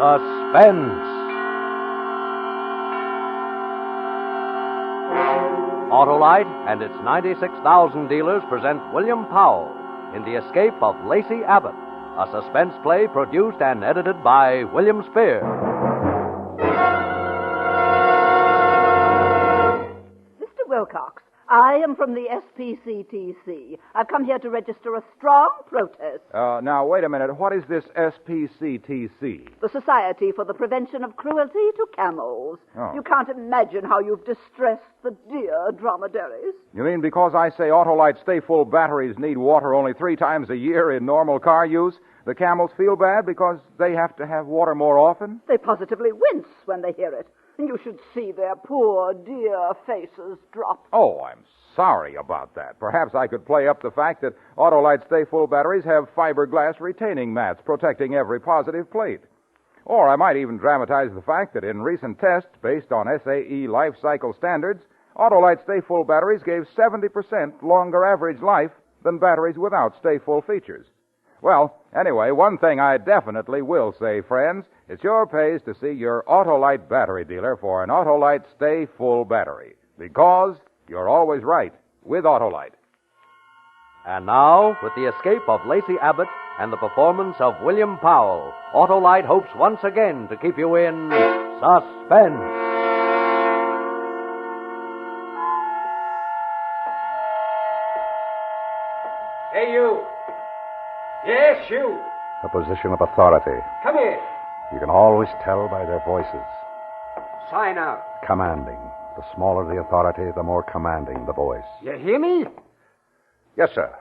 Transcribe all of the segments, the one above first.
Suspense. Autolite and its 96,000 dealers present William Powell in The Escape of Lacey Abbott, a suspense play produced and edited by William Spear. Mr. Wilcox, I am from the SPCTC. I've come here to register a strong protest. Now, wait a minute. What is this SPCTC? The Society for the Prevention of Cruelty to Camels. Oh. You can't imagine how you've distressed the dear dromedaries. You mean because I say Autolite stay-full batteries need water only 3 times a year in normal car use, the camels feel bad because they have to have water more often? They positively wince when they hear it. And you should see their poor, dear faces drop. Oh, I'm sorry about that. Perhaps I could play up the fact that Autolite stay-full batteries have fiberglass retaining mats protecting every positive plate. Or I might even dramatize the fact that in recent tests based on SAE life cycle standards, Autolite stay-full batteries gave 70% longer average life than batteries without stay-full features. Well, anyway, one thing I definitely will say, friends, it's your pays to see your Autolite battery dealer for an Autolite stay-full battery. Because you're always right with Autolite. And now, with the escape of Lacey Abbott and the performance of William Powell, Autolite hopes once again to keep you in suspense. Hey, you. Yes, you. A position of authority. Come here. You can always tell by their voices. Sign out. Commanding. The smaller the authority, the more commanding the voice. You hear me? Yes, sir.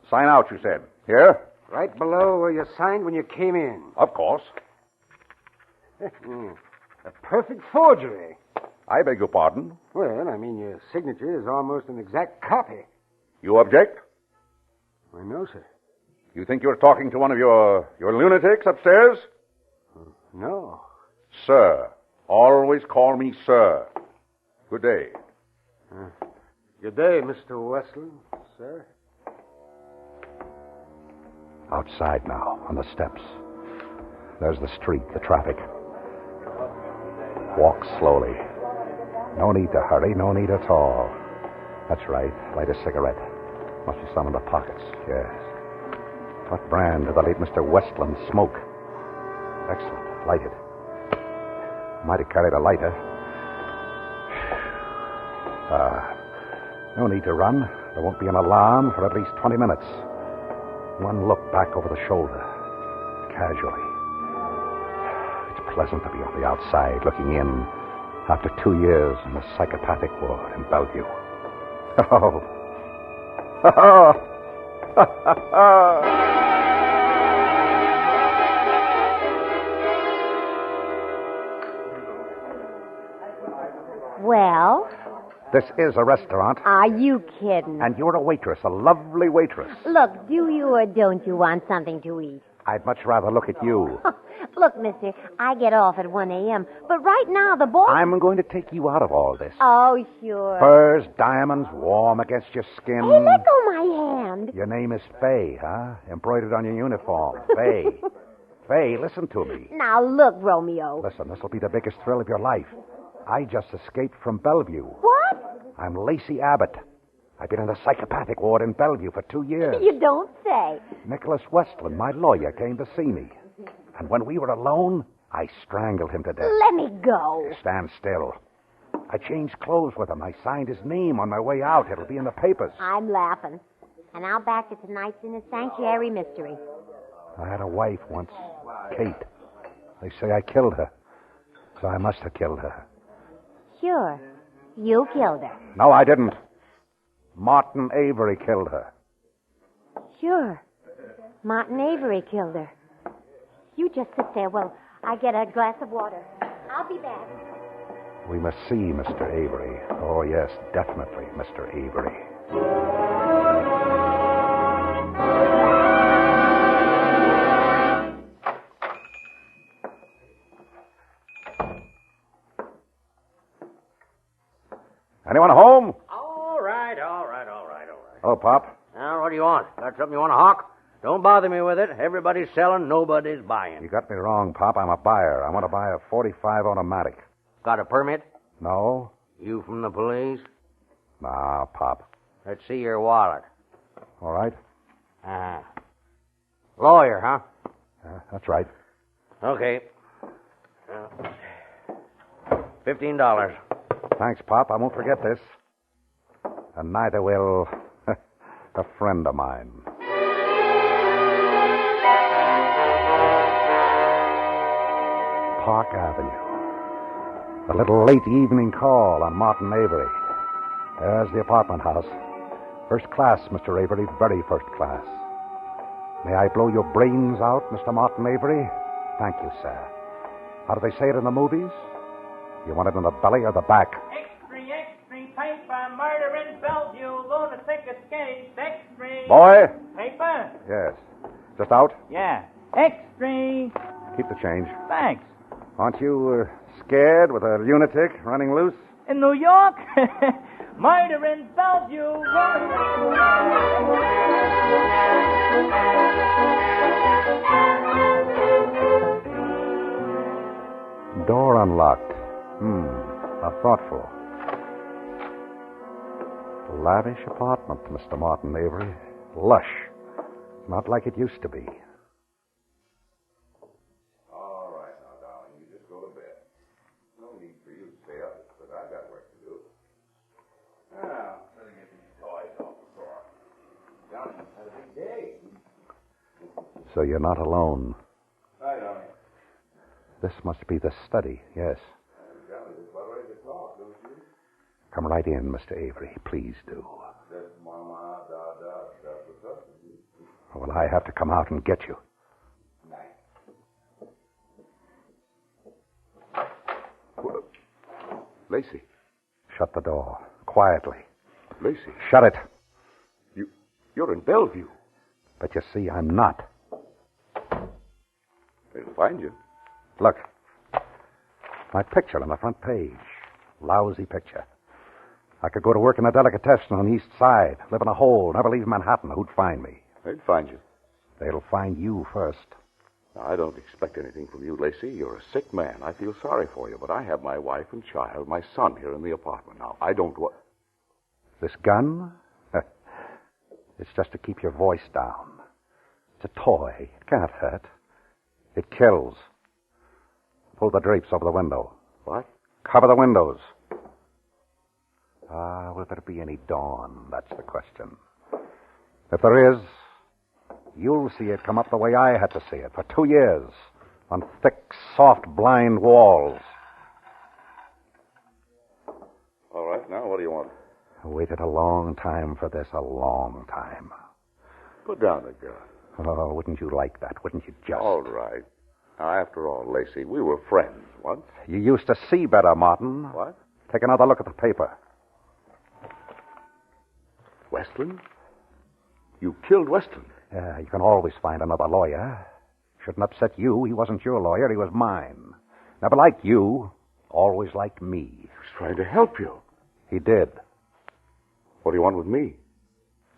Sign out, you said. Here? Right below where you signed when you came in. Of course. A perfect forgery. I beg your pardon. Well, I mean, your signature is almost an exact copy. You object? I know, sir. You think you're talking to one of your lunatics upstairs? No. Sir. Always call me sir. Good day. Good day, Mr. Westland, sir. Outside now, on the steps. There's the street, the traffic. Walk slowly. No need to hurry, no need at all. That's right. Light a cigarette. Must be some in the pockets, yes. What brand did the late Mr. Westland smoke? Excellent. Light it. Might have carried a lighter. No need to run. There won't be an alarm for at least 20 minutes. One look back over the shoulder. Casually. It's pleasant to be on the outside looking in after 2 years in the psychopathic ward in Bellevue. Well? This is a restaurant. Are you kidding? And you're a waitress, a lovely waitress. Look, do you or don't you want something to eat? I'd much rather look at you. Look, mister, I get off at 1 a.m., but right now the boy... I'm going to take you out of all this. Oh, sure. Furs, diamonds, warm against your skin. Hey, let go my hand. Your name is Faye, huh? Embroidered on your uniform. Faye. Faye, listen to me. Now, look, Romeo. Listen, this will be the biggest thrill of your life. I just escaped from Bellevue. What? I'm Lacey Abbott. I've been in the psychopathic ward in Bellevue for 2 years. You don't say. Nicholas Westland, my lawyer, came to see me. And when we were alone, I strangled him to death. Let me go. Stand still. I changed clothes with him. I signed his name on my way out. It'll be in the papers. I'm laughing. And now back to tonight's In a Sanctuary Mystery. I had a wife once, Kate. They say I killed her. So I must have killed her. Sure. You killed her. No, I didn't. Martin Avery killed her. Sure. Martin Avery killed her. You just sit there while I get a glass of water. I'll be back. We must see Mr. Avery. Oh, yes, definitely, Mr. Avery. Anyone home? All right. Oh, Pop. Now, what do you want? Got something you want to hawk? Don't bother me with it. Everybody's selling, nobody's buying. You got me wrong, Pop. I'm a buyer. I want to buy a .45 automatic. Got a permit? No? You from the police? Nah, Pop. Let's see your wallet. All right. Lawyer, huh? That's right. Okay. $15. Thanks, Pop. I won't forget this. And neither will a friend of mine. Park Avenue. A little late evening call on Martin Avery. There's the apartment house. First class, Mr. Avery, very first class. May I blow your brains out, Mr. Martin Avery? Thank you, sir. How do they say it in the movies? You want it in the belly or the back? Extra, paper, murder in Bellevue, lunatic escape, extra. Boy? Paper? Yes. Just out? Yeah. Extra. Keep the change. Thanks. Aren't you scared with a lunatic running loose? In New York? Murder in Bellevue. Door unlocked. How thoughtful. Lavish apartment, Mr. Martin Avery. Lush. Not like it used to be. All right, now, darling, you just go to bed. No need for you to stay up, but I've got work to do. Now, let me get these toys off the floor. Johnny, had a big day. So you're not alone. Hi, darling. This must be the study, yes. Johnny, just about ready to talk, don't you? Come right in, Mr. Avery. Please do. That's Mama, what's up? Well, I have to come out and get you. Lacey. Shut the door. Quietly. Lacey. Shut it. You're in Bellevue. But you see, I'm not. They'll find you. Look. My picture on the front page. Lousy picture. I could go to work in a delicatessen on the East Side, live in a hole, never leave Manhattan. Who'd find me? They'd find you. They'll find you first. Now, I don't expect anything from you, Lacey. You're a sick man. I feel sorry for you, but I have my wife and child, my son here in the apartment now. I don't want... This gun? It's just to keep your voice down. It's a toy. It can't hurt. It kills. Pull the drapes over the window. What? Cover the windows. Will there be any dawn? That's the question. If there is, you'll see it come up the way I had to see it for 2 years, on thick, soft, blind walls. All right, now what do you want? I waited a long time for this, a long time. Put down the gun. Oh, wouldn't you like that? Wouldn't you just? All right. Now, after all, Lacey, we were friends once. You used to see better, Martin. What? Take another look at the paper. Westland? You killed Westland? You can always find another lawyer. Shouldn't upset you. He wasn't your lawyer. He was mine. Never liked you. Always liked me. He was trying to help you. He did. What do you want with me?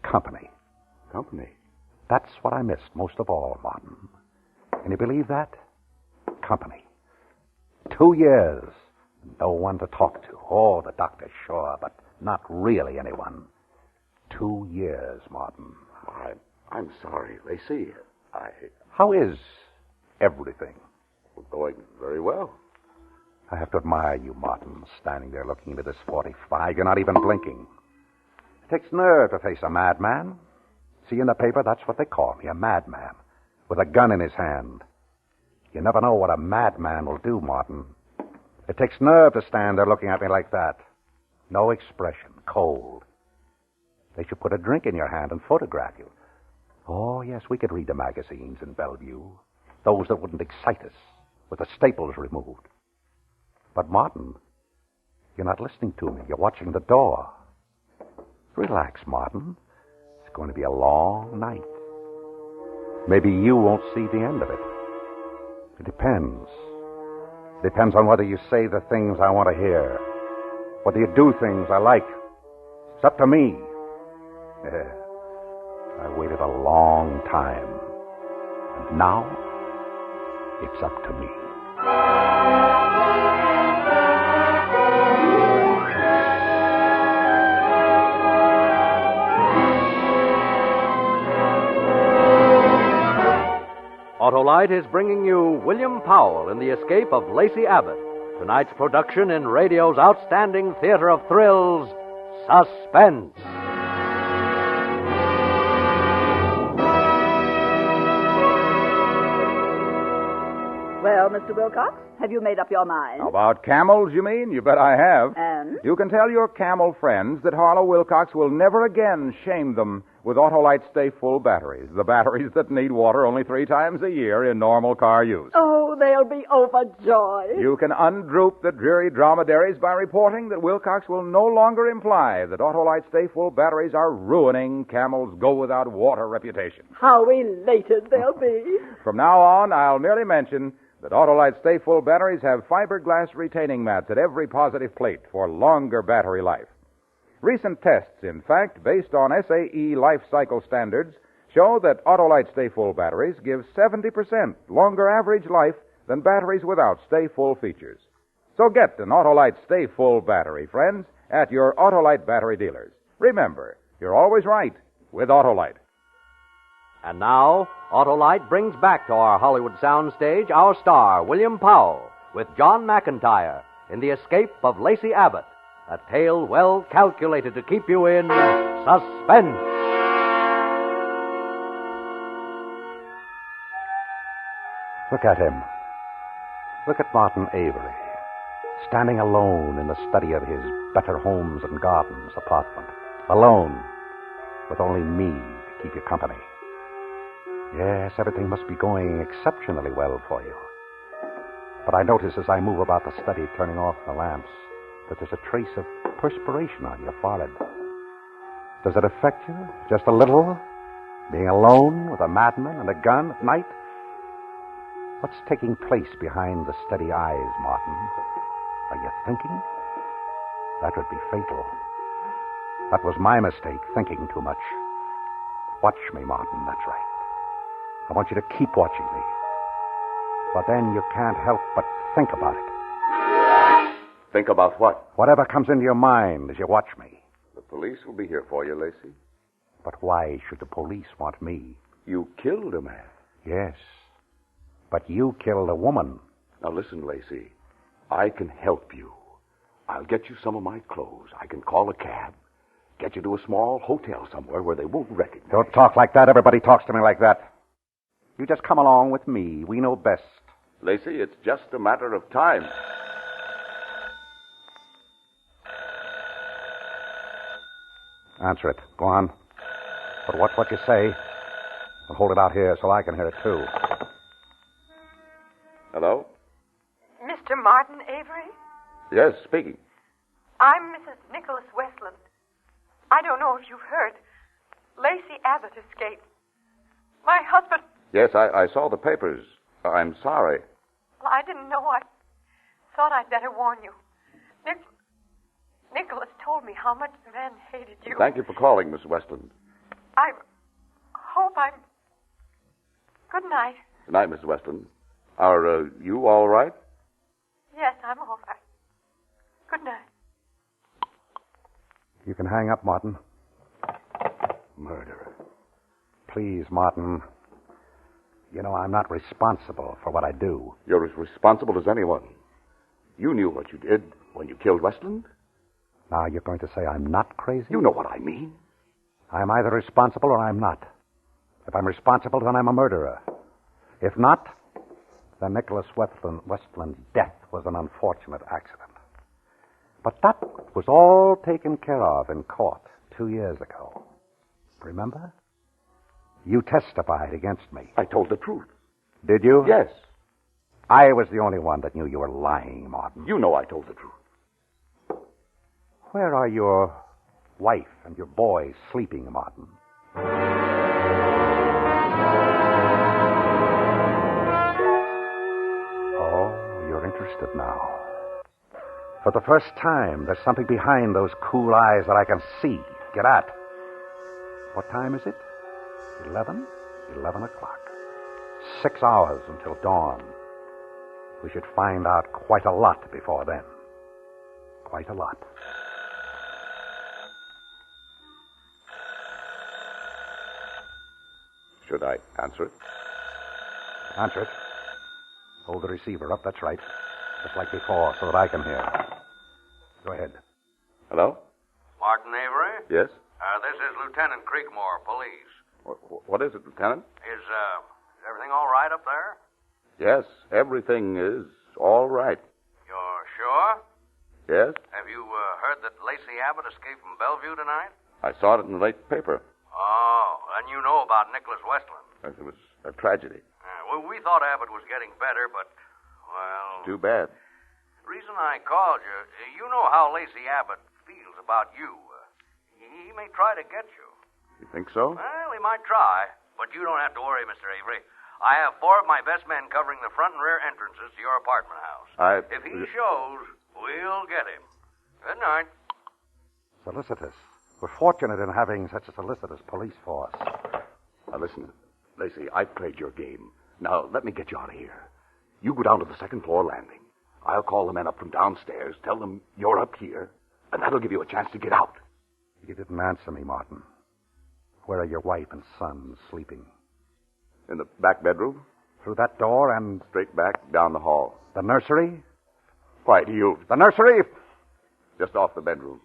Company. Company? That's what I missed most of all, Martin. Can you believe that? Company. 2 years. No one to talk to. Oh, the doctor, sure, but not really anyone. 2 years, Martin. I'm sorry, Lacey. How is everything? Going very well. I have to admire you, Martin, standing there looking into this 45. You're not even blinking. It takes nerve to face a madman. See, in the paper, that's what they call me, a madman, with a gun in his hand. You never know what a madman will do, Martin. It takes nerve to stand there looking at me like that. No expression, cold. They should put a drink in your hand and photograph you. Oh, yes, we could read the magazines in Bellevue. Those that wouldn't excite us, with the staples removed. But, Martin, you're not listening to me. You're watching the door. Relax, Martin. It's going to be a long night. Maybe you won't see the end of it. It depends. It depends on whether you say the things I want to hear, whether you do things I like. It's up to me. I waited a long time. And now, it's up to me. Autolite is bringing you William Powell in The Escape of Lacey Abbott, tonight's production in radio's outstanding theater of thrills, Suspense. Well, Mr. Wilcox, have you made up your mind? About camels, you mean? You bet I have. And? You can tell your camel friends that Harlow Wilcox will never again shame them with Autolite Stay Full batteries, the batteries that need water only 3 times a year in normal car use. Oh, they'll be overjoyed. You can undroop the dreary dromedaries by reporting that Wilcox will no longer imply that Autolite Stay Full batteries are ruining camels' go-without-water reputation. How elated they'll be. From now on, I'll merely mention that Autolite Stay Full batteries have fiberglass retaining mats at every positive plate for longer battery life. Recent tests, in fact, based on SAE life cycle standards, show that Autolite Stay Full batteries give 70% longer average life than batteries without Stay Full features. So get an Autolite Stay Full battery, friends, at your Autolite battery dealers. Remember, you're always right with Autolite. And now, Autolite brings back to our Hollywood soundstage our star, William Powell, with John McIntyre in The Escape of Lacey Abbott, a tale well calculated to keep you in suspense. Look at him. Look at Martin Avery, standing alone in the study of his Better Homes and Gardens apartment. Alone, with only me to keep you company. Yes, everything must be going exceptionally well for you. But I notice as I move about the study, turning off the lamps, that there's a trace of perspiration on your forehead. Does it affect you just a little? Being alone with a madman and a gun at night? What's taking place behind the steady eyes, Martin? Are you thinking? That would be fatal. That was my mistake, thinking too much. Watch me, Martin, that's right. I want you to keep watching me. But then you can't help but think about it. Think about what? Whatever comes into your mind as you watch me. The police will be here for you, Lacey. But why should the police want me? You killed a man. Yes. But you killed a woman. Now listen, Lacey. I can help you. I'll get you some of my clothes. I can call a cab. Get you to a small hotel somewhere where they won't recognize you. Don't talk like that. Everybody talks to me like that. You just come along with me. We know best. Lacey, it's just a matter of time. Answer it. Go on. But watch what you say. And hold it out here so I can hear it, too. Hello? Mr. Martin Avery? Yes, speaking. I'm Mrs. Nicholas Westland. I don't know if you've heard. Lacey Abbott escaped. My husband... Yes, I saw the papers. I'm sorry. Well, I didn't know. I thought I'd better warn you. Nicholas told me how much the man hated you. Thank you for calling, Miss Westland. I hope I'm... Good night. Good night, Miss Westland. Are you all right? Yes, I'm all right. Good night. You can hang up, Martin. Murderer. Please, Martin. You know, I'm not responsible for what I do. You're as responsible as anyone. You knew what you did when you killed Westland. Now you're going to say I'm not crazy? You know what I mean. I'm either responsible or I'm not. If I'm responsible, then I'm a murderer. If not, then Nicholas Westland's death was an unfortunate accident. But that was all taken care of in court 2 years ago. Remember? You testified against me. I told the truth. Did you? Yes. I was the only one that knew you were lying, Martin. You know I told the truth. Where are your wife and your boys sleeping, Martin? Oh, you're interested now. For the first time, there's something behind those cool eyes that I can see. Get at. What time is it? 11? 11 o'clock. 6 hours until dawn. We should find out quite a lot before then. Quite a lot. Should I answer it? Answer it. Hold the receiver up, that's right. Just like before, so that I can hear. Go ahead. Hello? Martin Avery? Yes? This is Lieutenant Creekmore, police. What is it, Lieutenant? Is everything all right up there? Yes, everything is all right. You're sure? Yes? Have you heard that Lacey Abbott escaped from Bellevue tonight? I saw it in the late paper. Oh, and you know about Nicholas Westland. It was a tragedy. Well, we thought Abbott was getting better, but, well... Too bad. The reason I called you, you know how Lacey Abbott feels about you. He may try to get you. You think so? Well, he might try, but you don't have to worry, Mr. Avery. I have 4 of my best men covering the front and rear entrances to your apartment house. If he shows, we'll get him. Good night. Solicitous. We're fortunate in having such a solicitous police force. Now, listen, Lacey, I've played your game. Now, let me get you out of here. You go down to the second-floor landing. I'll call the men up from downstairs, tell them you're up here, and that'll give you a chance to get out. You didn't answer me, Martin. Where are your wife and son sleeping? In the back bedroom? Through that door and... Straight back, down the hall. The nursery? Why, you... The nursery? Just off the bedroom.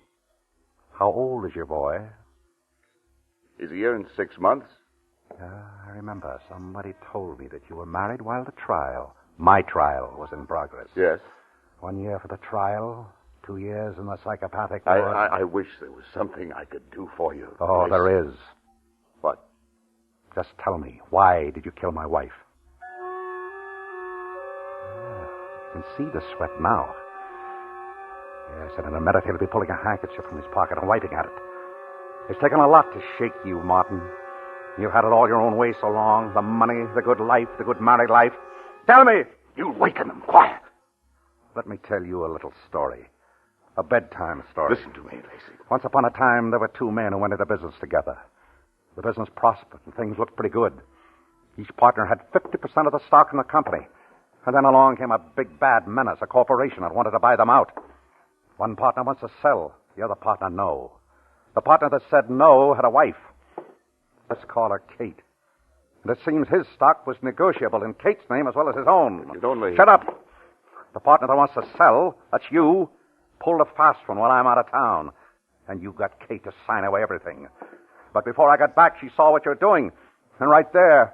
How old is your boy? He's a year and 6 months. I remember somebody told me that you were married while the trial, my trial, was in progress. Yes. 1 year for the trial, 2 years in the psychopathic ward. I I wish there was something I could do for you. Oh, there is. What? Just tell me, why did you kill my wife? You can see the sweat now. Yes, and in a minute he'll be pulling a handkerchief from his pocket and wiping at it. It's taken a lot to shake you, Martin. You've had it all your own way so long. The money, the good life, the good married life. Tell me! You waken them. Quiet. Let me tell you a little story. A bedtime story. Listen to me, Lacey. Once upon a time, there were 2 men who went into business together. The business prospered, and things looked pretty good. Each partner had 50% of the stock in the company. And then along came a big bad menace, a corporation that wanted to buy them out. One partner wants to sell, the other partner no. The partner that said no had a wife. Let's call her Kate. And it seems his stock was negotiable in Kate's name as well as his own. You'd only... Shut up! The partner that wants to sell, that's you, pulled a fast one while I'm out of town. And you got Kate to sign away everything. But before I got back, she saw what you're doing. And right there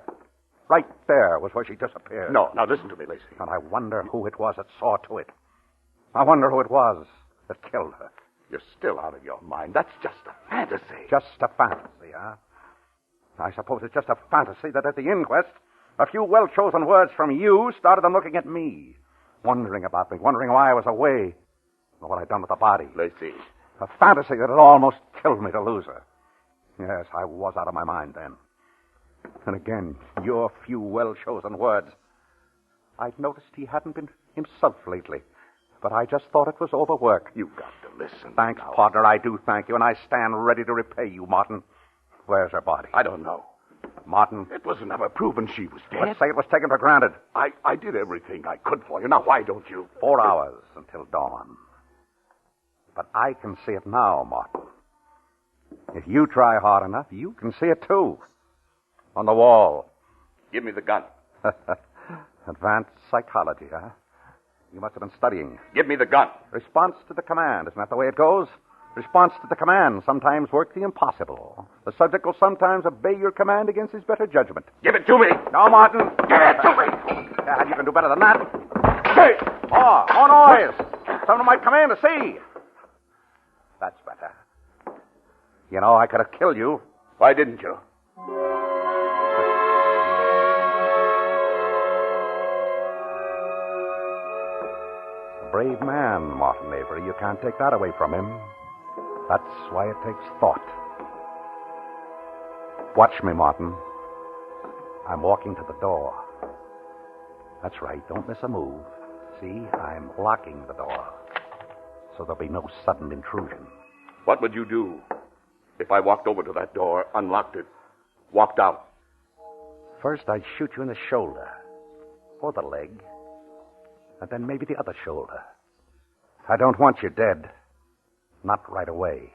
was where she disappeared. No, now listen to me, Lacey. And I wonder who it was that saw to it. I wonder who it was that killed her. You're still out of your mind. That's just a fantasy. Just a fantasy, huh? I suppose it's just a fantasy that at the inquest, a few well-chosen words from you started them looking at me, wondering about me, wondering why I was away, and what I'd done with the body. Lacey. A fantasy that had almost killed me to lose her. Yes, I was out of my mind then. And again, your few well-chosen words. I'd noticed he hadn't been himself lately, but I just thought it was overwork. You've got to listen. Thanks, now. partner, I do thank you, and I stand ready to repay you, Martin. Where's her body? I don't know. Martin? It was never proven she was dead. Let's say it was taken for granted. I did everything I could for you. Now, why don't you? 4 hours until dawn. But I can see it now, Martin. If you try hard enough, you can see it too. On the wall. Give me the gun. Advanced psychology, huh? You must have been studying. Give me the gun. Response to the command. Isn't that the way it goes? Response to the command sometimes work the impossible. The subject will sometimes obey your command against his better judgment. Give it to me. No, Martin. Give it to me. Yeah, you can do better than that. Hey! More noise. Someone might come in to see. That's better. You know, I could have killed you. Why didn't you? A brave man, Martin Avery. You can't take that away from him. That's why it takes thought. Watch me, Martin. I'm walking to the door. That's right. Don't miss a move. See, I'm locking the door. So there'll be no sudden intrusion. What would you do if I walked over to that door, unlocked it, walked out? First, I'd shoot you in the shoulder, or the leg, and then maybe the other shoulder. I don't want you dead. Not right away.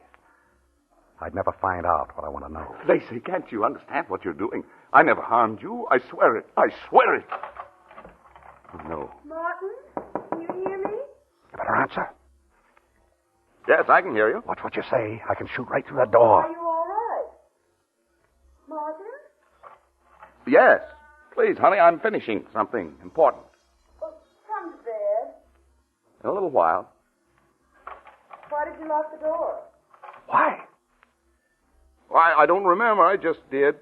I'd never find out what I want to know. Lacey, can't you understand what you're doing? I never harmed you. I swear it. I swear it. Oh, no. Martin, can you hear me? You better answer. Yes, I can hear you. What's what you say? I can shoot right through that door. Are you all right? Martin? Yes. Please, honey, I'm finishing something important. Well, come to bed. In a little while. Why did you lock the door? Why? Why, I don't remember. I just did.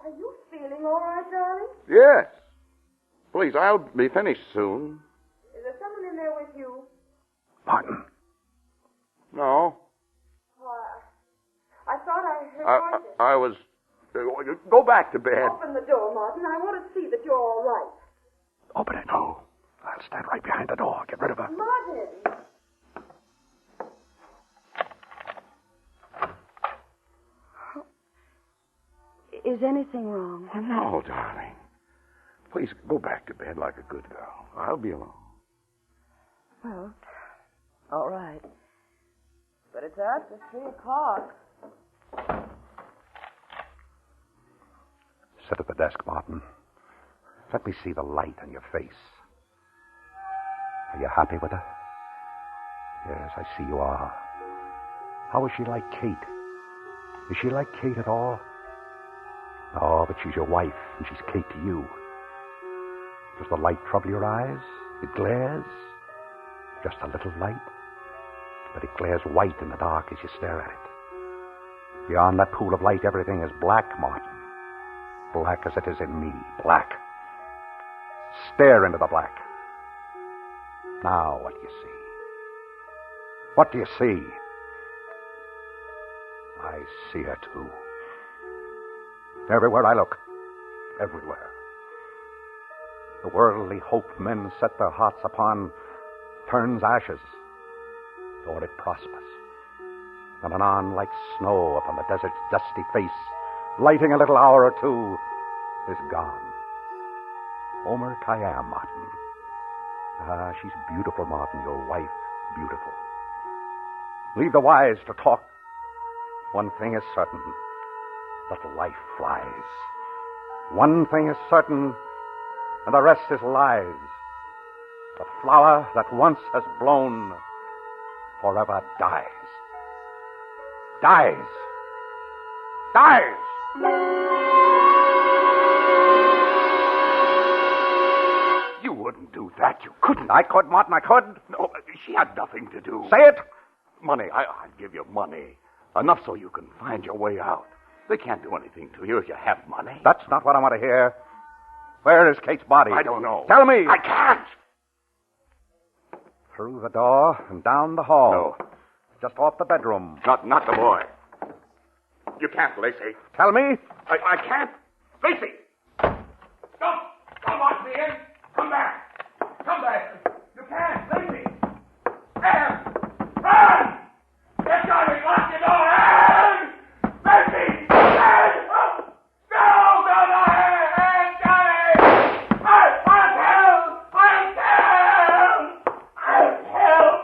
Are you feeling all right, darling? Yes. Please, I'll be finished soon. Is there someone in there with you? Martin. No. Why? I thought I heard voices. I was... Go back to bed. Open the door, Martin. I want to see that you're all right. Open it. No. I'll stand right behind the door. Get rid of her. Martin! Is anything wrong? Oh, no, darling. Please go back to bed like a good girl. I'll be alone. Well, all right. But it's after 3 o'clock. Sit at the desk, Martin. Let me see the light on your face. Are you happy with her? Yes, I see you are. How is she like Kate? Is she like Kate at all? Oh, but she's your wife, and she's Kate to you. Does the light trouble your eyes? It glares? Just a little light? But it glares white in the dark as you stare at it. Beyond that pool of light, everything is black, Martin. Black as it is in me. Black. Stare into the black. Now, what do you see? What do you see? I see her, too. Everywhere I look. Everywhere. The worldly hope men set their hearts upon turns ashes, or it prospers. And anon, like snow upon the desert's dusty face, lighting a little hour or two, is gone. Omer Khayyam, Martin. Ah, she's beautiful, Martin, your wife, beautiful. Leave the wise to talk. One thing is certain, that life flies. One thing is certain, and the rest is lies. The flower that once has blown forever dies. Dies. You wouldn't do that. You couldn't. I could, Martin, I could. No, she had nothing to do. Say it. Money. I'll give you money. Enough so you can find your way out. They can't do anything to you if you have money. That's not what I want to hear. Where is Kate's body? I don't know. Tell me. I can't. Through the door and down the hall. No. Just off the bedroom. Not the boy. You can't, Lacey. Tell me. I can't. Lacey! Don't watch me in. Come back. You can't. Lacey! Anne! Run! Get Johnny! Lock the door! Anne! Lacey! Anne! Oh! No! Anne! Johnny! I'll help!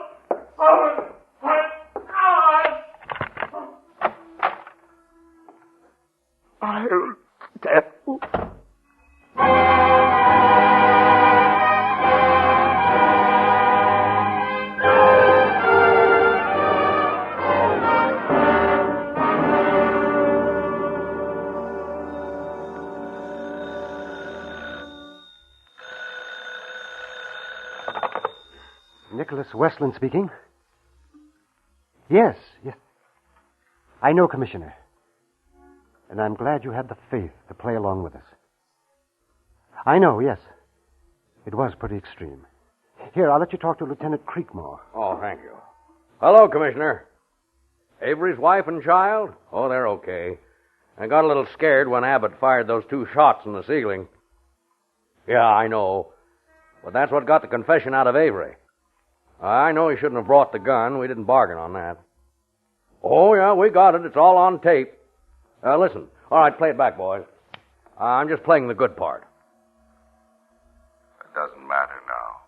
Oh, I'll death. Nicholas Westland speaking. Yes. I know, Commissioner. And I'm glad you had the faith to play along with us. I know, yes. It was pretty extreme. Here, I'll let you talk to Lieutenant Creekmore. Oh, thank you. Hello, Commissioner. Avery's wife and child? Oh, they're okay. I got a little scared when Abbott fired those 2 shots in the ceiling. Yeah, I know. But that's what got the confession out of Avery. I know he shouldn't have brought the gun. We didn't bargain on that. Oh, yeah, we got it. It's all on tape. Listen. All right, play it back, boys. I'm just playing the good part. It doesn't matter now.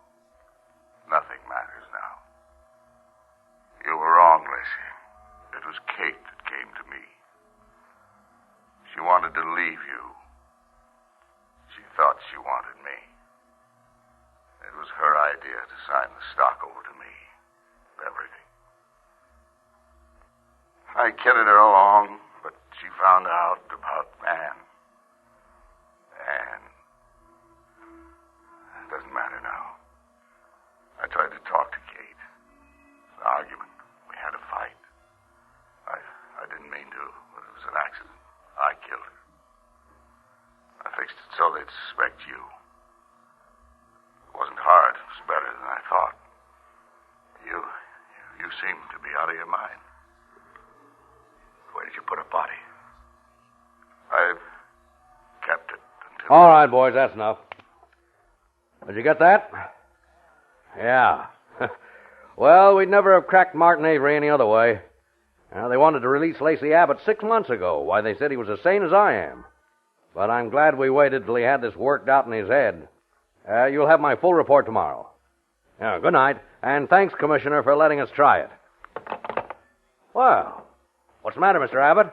Nothing matters now. You were wrong, Lacey. It was Kate that came to me. She wanted to leave you. She thought she wanted me. It was her idea to sign the stock over to me. Everything. I kidded her along, but she found out about Anne. Anne. It doesn't matter now. I tried to talk to Kate. An argument. We had a fight. I didn't mean to, but it was an accident. I killed her. I fixed it so they'd suspect you. It wasn't hard. It was better than I thought. You seem to be out of your mind. Where did you put her body? I've kept it until... All right, boys, that's enough. Did you get that? Yeah. Well, we'd never have cracked Martin Avery any other way. They wanted to release Lacey Abbott 6 months ago. Why, they said he was as sane as I am. But I'm glad we waited till he had this worked out in his head. You'll have my full report tomorrow. Good night, and thanks, Commissioner, for letting us try it. Well, what's the matter, Mr. Abbott?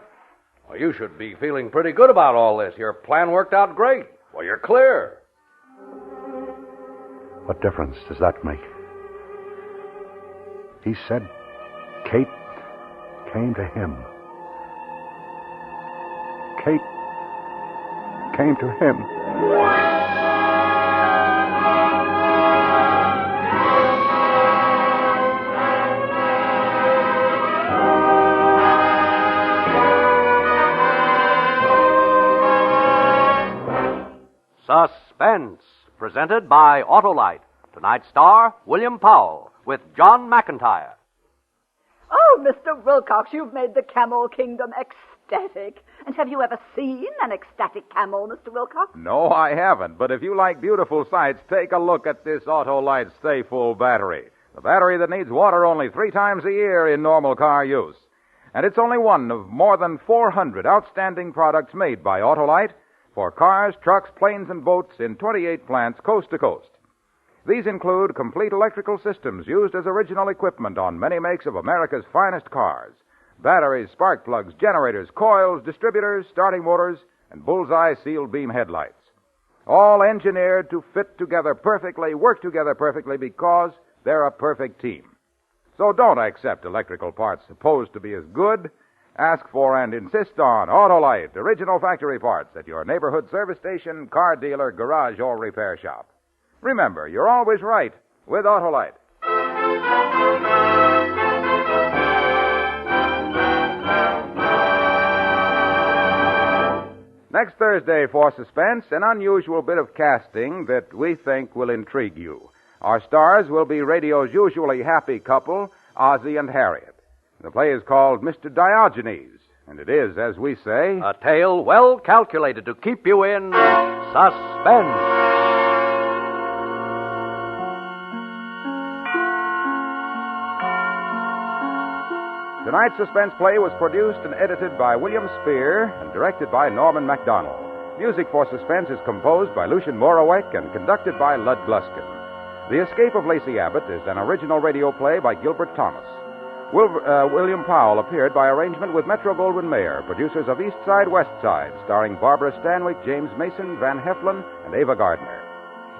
Well, you should be feeling pretty good about all this. Your plan worked out great. Well, you're clear. What difference does that make? He said Kate came to him. Kate came to him. Suspense, presented by Autolite. Tonight's star, William Powell, with John McIntyre. Oh, Mr. Wilcox, you've made the camel kingdom ecstatic. And have you ever seen an ecstatic camel, Mr. Wilcox? No, I haven't. But if you like beautiful sights, take a look at this Autolite Stay Full battery. The battery that needs water only 3 times a year in normal car use. And it's only one of more than 400 outstanding products made by Autolite for cars, trucks, planes, and boats in 28 plants coast to coast. These include complete electrical systems used as original equipment on many makes of America's finest cars. Batteries, spark plugs, generators, coils, distributors, starting motors, and bullseye sealed beam headlights. All engineered to fit together perfectly, work together perfectly because they're a perfect team. So don't accept electrical parts supposed to be as good. Ask for and insist on Autolite, original factory parts at your neighborhood service station, car dealer, garage, or repair shop. Remember, you're always right with Autolite. Next Thursday for Suspense, an unusual bit of casting that we think will intrigue you. Our stars will be radio's usually happy couple, Ozzie and Harriet. The play is called Mr. Diogenes, and it is, as we say, a tale well calculated to keep you in suspense. Tonight's suspense play was produced and edited by William Spear and directed by Norman MacDonald. Music for Suspense is composed by Lucien Morawek and conducted by Lud Gluskin. The Escape of Lacey Abbott is an original radio play by Gilbert Thomas. William Powell appeared by arrangement with Metro-Goldwyn-Mayer, producers of East Side, West Side, starring Barbara Stanwyck, James Mason, Van Heflin, and Ava Gardner.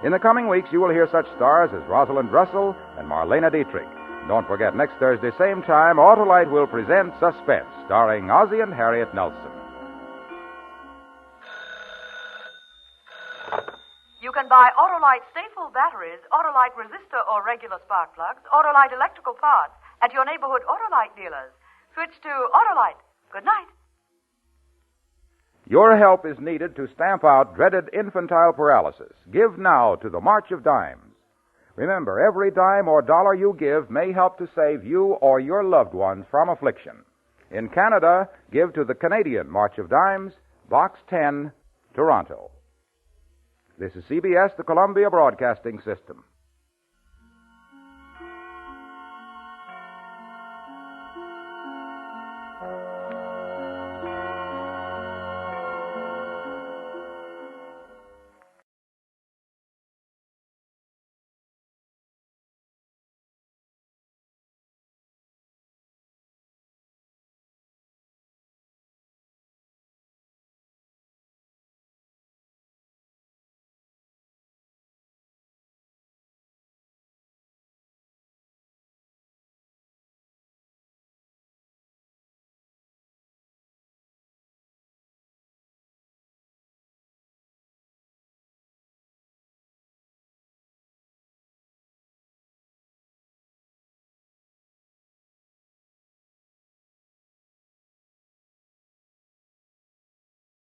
In the coming weeks, you will hear such stars as Rosalind Russell and Marlena Dietrich. Don't forget, next Thursday, same time, Autolite will present Suspense, starring Ozzie and Harriet Nelson. You can buy Autolite Stay-Full batteries, Autolite resistor or regular spark plugs, Autolite electrical parts at your neighborhood Autolite dealers. Switch to Autolite. Good night. Your help is needed to stamp out dreaded infantile paralysis. Give now to the March of Dimes. Remember, every dime or dollar you give may help to save you or your loved ones from affliction. In Canada, give to the Canadian March of Dimes, Box 10, Toronto. This is CBS, the Columbia Broadcasting System.